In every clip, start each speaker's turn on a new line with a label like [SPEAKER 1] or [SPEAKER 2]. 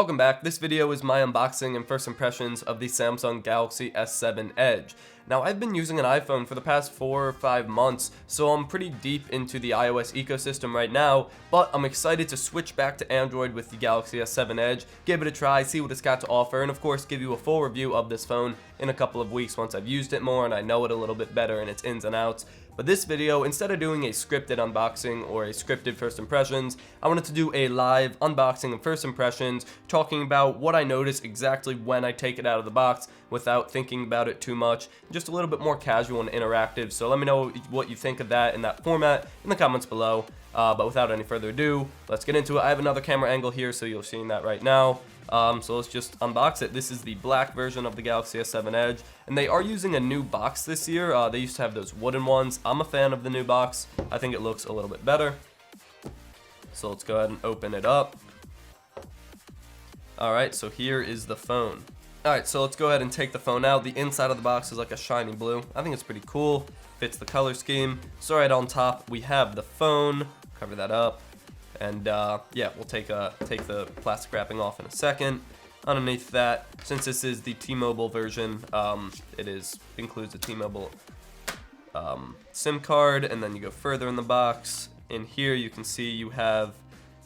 [SPEAKER 1] Welcome back. This video is my unboxing and first impressions of the Samsung Galaxy S7 Edge. Now, I've been using an iPhone for the past 4 or 5 months, so I'm pretty deep into the iOS ecosystem right now, but I'm excited to switch back to Android with the Galaxy S7 Edge, give it a try, see what it's got to offer, and of course give you a full review of this phone in a couple of weeks once I've used it more and I know it a little bit better and its ins and outs. But this video, instead of doing a scripted unboxing or a scripted first impressions, I wanted to do a live unboxing and first impressions, talking about what I notice exactly when I take it out of the box without thinking about it too much, just a little bit more casual and interactive. So let me know what you think of that in that format in the comments below. But without any further ado, let's get into it. I have another camera angle here, so you're seeing that right now. So let's just unbox it. This is the black version of the Galaxy S7 Edge, and they are using a new box this year. They used to have those wooden ones. I'm a fan of the new box. I think it looks a little bit better. So let's go ahead and open it up. Alright, so here is the phone. Alright, so let's go ahead and take the phone out. The inside of the box is like a shiny blue. I think it's pretty cool. Fits the color scheme. So right on top, we have the phone. Cover that up. And yeah, we'll take the plastic wrapping off in a second. Underneath that, since this is the T-Mobile version, it includes a T-Mobile SIM card, and then you go further in the box. In here, you can see you have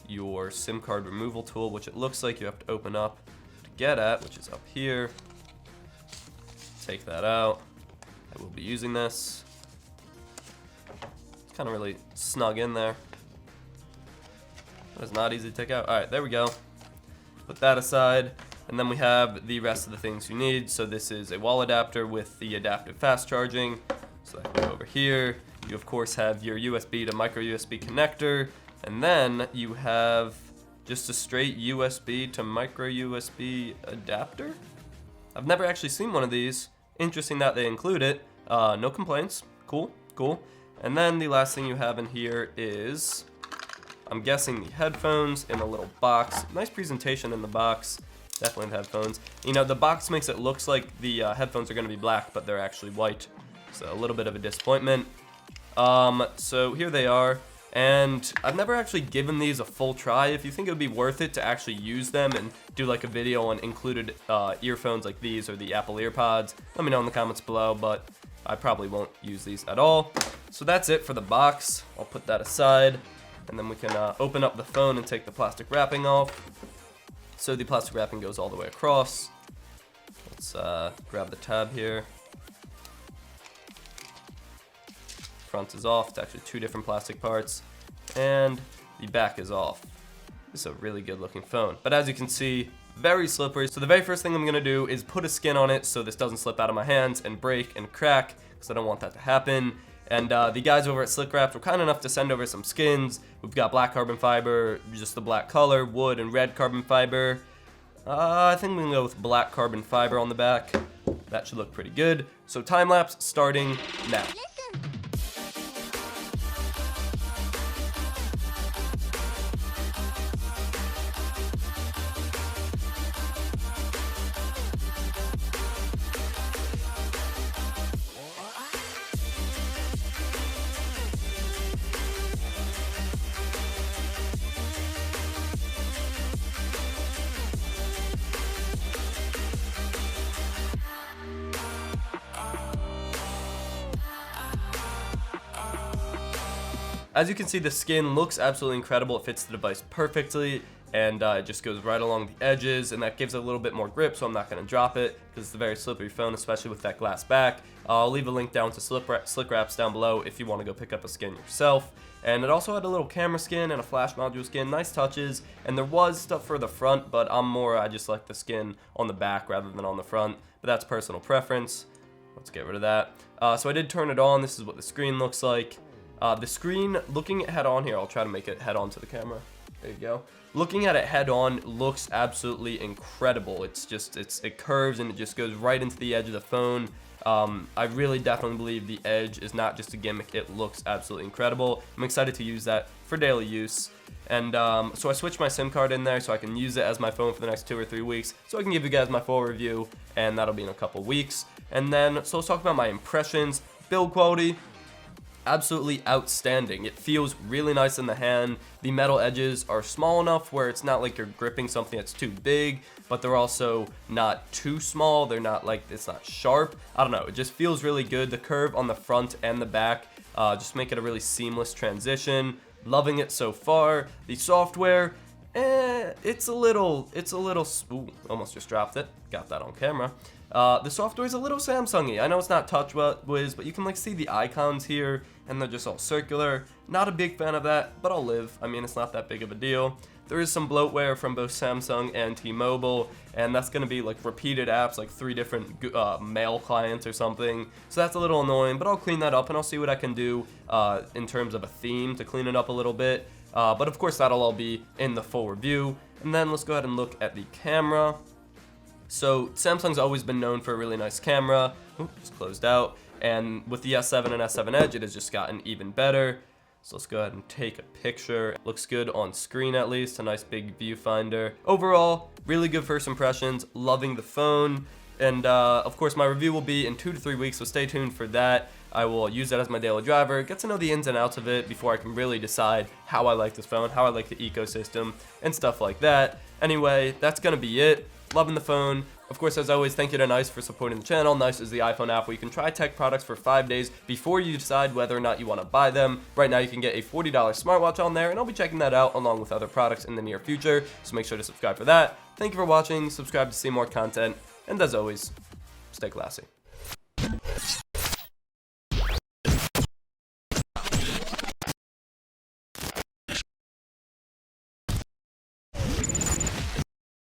[SPEAKER 1] your SIM card removal tool, which it looks like you have to open up to get at, which is up here. Take that out. I will be using this. It's kind of really snug in there. It's not easy to take out. Alright, there we go. Put that aside. And then we have the rest of the things you need. So this is a wall adapter with the adaptive fast charging. So that can go over here. You of course have your USB to micro USB connector. And then you have just a straight USB to micro USB adapter. I've never actually seen one of these. Interesting that they include it. No complaints. Cool, cool. And then the last thing you have in here is, I'm guessing, the headphones in a little box. Nice presentation in the box. Definitely the headphones. You know, the box makes it looks like the headphones are going to be black, but they're actually white. So a little bit of a disappointment. So here they are. And I've never actually given these a full try. If you think it would be worth it to actually use them and do like a video on included earphones like these or the Apple EarPods, let me know in the comments below, but I probably won't use these at all. So that's it for the box. I'll put that aside. And then we can open up the phone and take the plastic wrapping off. So the plastic wrapping goes all the way across. Let's grab the tab here. Front is off. It's actually two different plastic parts. And the back is off. This is a really good looking phone. But as you can see, very slippery. So the very first thing I'm going to do is put a skin on it so this doesn't slip out of my hands and break and crack, because I don't want that to happen. And the guys over at Slickwraps were kind enough to send over some skins. We've got black carbon fiber, just the black color, wood, and red carbon fiber. I think we can go with black carbon fiber on the back. That should look pretty good. So time lapse starting now. As you can see, the skin looks absolutely incredible. It fits the device perfectly, and it just goes right along the edges, and that gives it a little bit more grip, so I'm not going to drop it, because it's a very slippery phone, especially with that glass back. I'll leave a link down to Slickwraps down below if you want to go pick up a skin yourself. And it also had a little camera skin and a flash module skin, nice touches, and there was stuff for the front, but I just like the skin on the back rather than on the front, but that's personal preference. Let's get rid of that. So I did turn it on. This is what the screen looks like. The screen, looking at head on here, I'll try to make it head on to the camera. There you go. Looking at it head on looks absolutely incredible. It curves and it just goes right into the edge of the phone. I really definitely believe the Edge is not just a gimmick. It looks absolutely incredible. I'm excited to use that for daily use. And so I switched my SIM card in there so I can use it as my phone for the next 2 or 3 weeks, so I can give you guys my full review, and that'll be in a couple weeks. And then, so let's talk about my impressions. Build quality, absolutely outstanding. It feels really nice in the hand. The metal edges are small enough where it's not like you're gripping something that's too big, but they're also not too small. They're not like, it's not sharp. I don't know, it just feels really good. The curve on the front and the back just make it a really seamless transition. Loving it so far. The software, it's a little, ooh, almost just dropped it. Got that on camera. The software is a little Samsung-y. I know it's not TouchWiz, but you can like see the icons here, and they're just all circular. Not a big fan of that, but I'll live. I mean, it's not that big of a deal. There is some bloatware from both Samsung and T-Mobile, and that's going to be like repeated apps, like 3 different mail clients or something. So that's a little annoying, but I'll clean that up, and I'll see what I can do in terms of a theme to clean it up a little bit. But of course, that'll all be in the full review. And then let's go ahead and look at the camera. So Samsung's always been known for a really nice camera. Oops, it's closed out. And with the S7 and S7 Edge, it has just gotten even better. So let's go ahead and take a picture. It looks good on screen at least, a nice big viewfinder. Overall, really good first impressions, loving the phone. And of course, my review will be in 2 to 3 weeks, so stay tuned for that. I will use that as my daily driver, get to know the ins and outs of it before I can really decide how I like this phone, how I like the ecosystem, and stuff like that. Anyway, that's gonna be it. Loving the phone. Of course, as always, thank you to Nice for supporting the channel. Nice is the iPhone app where you can try tech products for 5 days before you decide whether or not you want to buy them. Right now, you can get a $40 smartwatch on there, and I'll be checking that out along with other products in the near future, so make sure to subscribe for that. Thank you for watching, subscribe to see more content, and as always, stay classy.